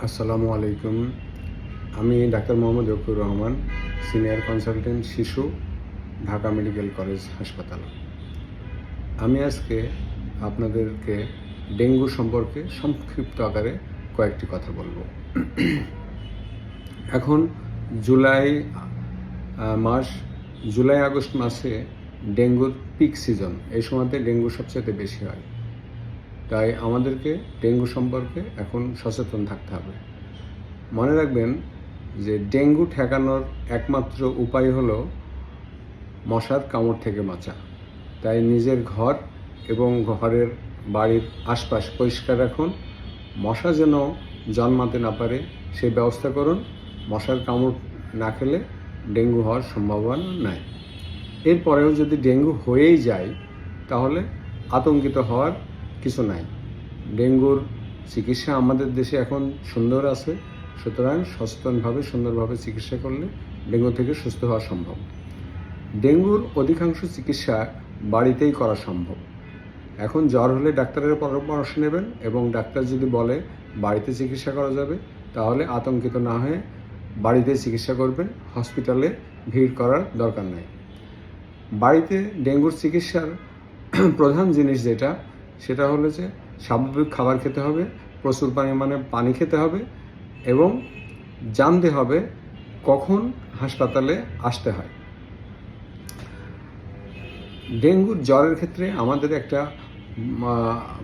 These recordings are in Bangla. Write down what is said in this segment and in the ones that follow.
আসসালামু আলাইকুম। আমি doctor Mohammad Rafiqur Rahman, senior consultant শিশু, ঢাকা মেডিকেল কলেজ হাসপাতাল। আমি আজকে আপনাদেরকে ডেঙ্গু সম্পর্কে সংক্ষিপ্ত আকারে কয়েকটি কথা বলবো। এখন জুলাই আগস্ট মাসে ডেঙ্গুর পিক সিজন, এই সময়তে ডেঙ্গু সবচেয়ে বেশি হয়। তাই আমাদেরকে ডেঙ্গু সম্পর্কে এখন সচেতন থাকতে হবে। মনে রাখবেন যে ডেঙ্গু ঠেকানোর একমাত্র উপায় হলো মশার কামড় থেকে বাঁচা। তাই নিজের ঘর এবং ঘরের বাড়ির আশপাশ পরিষ্কার রাখুন। মশা যেন জন্মাতে না পারে সেই ব্যবস্থা করুন। মশার কামড় না খেলে ডেঙ্গু হওয়ার সম্ভাবনা নাই। এরপরেও যদি ডেঙ্গু হয়েই যায় তাহলে আতঙ্কিত হওয়ার কিছু নাই। ডেঙ্গুর চিকিৎসা আমাদের দেশে এখন সুন্দর আছে, সুতরাং সচেতনভাবে সুন্দরভাবে চিকিৎসা করলে ডেঙ্গু থেকে সুস্থ হওয়া সম্ভব। ডেঙ্গুর অধিকাংশ চিকিৎসা বাড়িতেই করা সম্ভব। এখন জ্বর হলে ডাক্তারের পরামর্শ নেবেন এবং ডাক্তার যদি বলে বাড়িতে চিকিৎসা করা যাবে তাহলে আতঙ্কিত না হয়ে বাড়িতে চিকিৎসা করবেন, হসপিটালে ভিড় করার দরকার নেই। বাড়িতে ডেঙ্গুর চিকিৎসার প্রধান জিনিস সেটা হলো যে স্বাভাবিক খাবার খেতে হবে, প্রচুর পরিমাণে পানি খেতে হবে এবং জানতে হবে কখন হাসপাতালে আসতে হয়। ডেঙ্গুর জ্বরের ক্ষেত্রে আমাদের একটা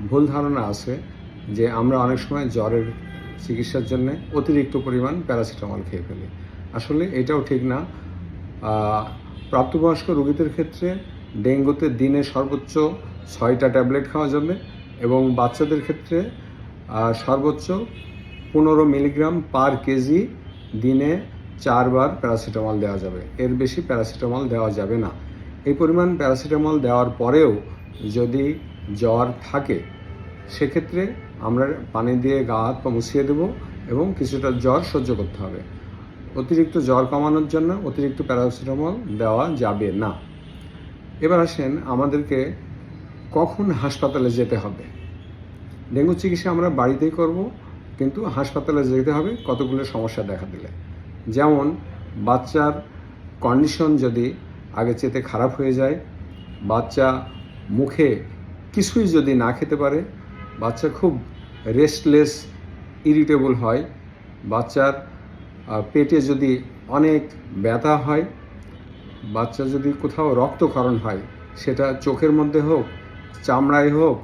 ভুল ধারণা আছে যে আমরা অনেক সময় জ্বরের চিকিৎসার জন্য অতিরিক্ত পরিমাণ প্যারাসিটামল খেয়ে ফেলি। আসলে এটাও ঠিক না। প্রাপ্তবয়স্ক রোগীদের ক্ষেত্রে ডেঙ্গুতে দিনে সর্বোচ্চ 6টা ট্যাবলেট খাওয়া যাবে এবং বাচ্চাদের ক্ষেত্রে সর্বোচ্চ 15 মিলিগ্রাম পার কেজি দিনে 4 বার প্যারাসিটামল দেওয়া যাবে। এর বেশি প্যারাসিটামল দেওয়া যাবে না। এই পরিমাণ প্যারাসিটামল দেওয়ার পরেও যদি জ্বর থাকে সেক্ষেত্রে আমরা পানি দিয়ে গা হাত পা মুছিয়ে দেবো এবং কিছুটা জ্বর সহ্য করতে হবে। অতিরিক্ত জ্বর কমানোর জন্য অতিরিক্ত প্যারাসিটামল দেওয়া যাবে না। এবার আসেন আমাদেরকে কখন হাসপাতালে যেতে হবে। ডেঙ্গু চিকিৎসা আমরা বাড়িতেই করব, কিন্তু হাসপাতালে যেতে হবে কতগুলো সমস্যা দেখা দিলে। যেমন বাচ্চার কন্ডিশন যদি আগে চেয়ে খারাপ হয়ে যায়, বাচ্চা মুখে কিছুই যদি না খেতে পারে, বাচ্চা খুব রেস্টলেস ইরিটেবল হয়, বাচ্চার পেটে যদি অনেক ব্যথা হয়, বাচ্চা যদি কোথাও রক্তক্ষরণ হয়, সেটা চোখের মধ্যে হোক, চামড়ায় হোক,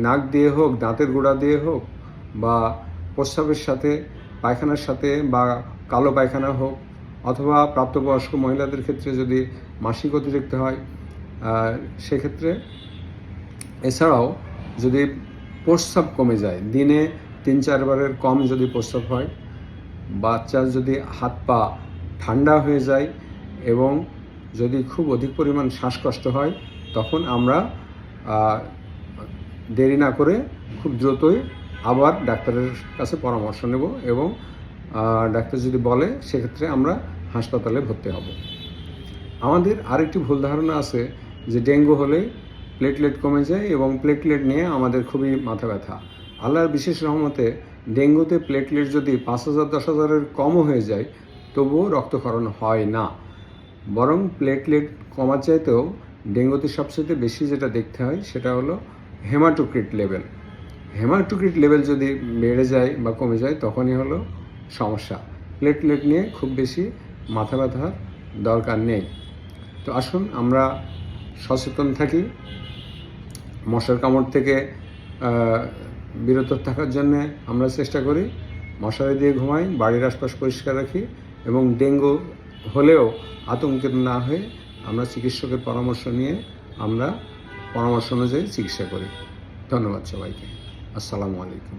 নাক দিয়ে হোক, দাঁতের গোড়া দিয়ে হোক, বা প্রস্রাবের সাথে পায়খানার সাথে বা কালো পায়খানা হোক, অথবা প্রাপ্তবয়স্ক মহিলাদের ক্ষেত্রে যদি মাসিক অতিরিক্ত হয় সেক্ষেত্রে, এছাড়াও যদি প্রস্রাব কমে যায়, দিনে 3-4 বারের কম যদি প্রস্রাব হয়, বাচ্চার যদি হাত পা ঠান্ডা হয়ে যায় এবং যদি খুব অধিক পরিমাণ শ্বাসকষ্ট হয়, তখন আমরা দেরি না করে খুব দ্রুতই আবার ডাক্তারের কাছে পরামর্শ নেব এবং ডাক্তার যদি বলে সেক্ষেত্রে আমরা হাসপাতালে ভর্তি হব। আমাদের আরেকটি ভুল ধারণা আছে যে ডেঙ্গু হলে প্লেটলেট কমে যায় এবং প্লেটলেট নিয়ে আমাদের খুবই মাথা ব্যথা। আল্লাহর বিশেষ রহমতে ডেঙ্গুতে প্লেটলেট যদি 5000-10,000-এর কমও হয়ে যায় তবুও রক্তক্ষরণ হয় না। বরং প্লেটলেট কমার চাইতেও ডেঙ্গুতে সবচেয়ে বেশি যেটা দেখতে হয় সেটা হলো হেমাটোক্রিট লেভেল। হেমাটোক্রিট লেভেল যদি বেড়ে যায় বা কমে যায় তখনই হলো সমস্যা। প্লেটলেট নিয়ে খুব বেশি মাথা ব্যথার দরকার নেই। তো আসুন আমরা সচেতন থাকি, মশার কামড় থেকে বিরত থাকার জন্য আমরা চেষ্টা করি, মশারি দিয়ে ঘুমাই, বাড়ির আশপাশ পরিষ্কার রাখি এবং ডেঙ্গু হলেও আতঙ্কিত না হয়ে আমরা চিকিৎসকের পরামর্শ নিয়ে আমরা পরামর্শ অনুযায়ী চিকিৎসা করি। ধন্যবাদ সবাইকে। আসসালামু আলাইকুম।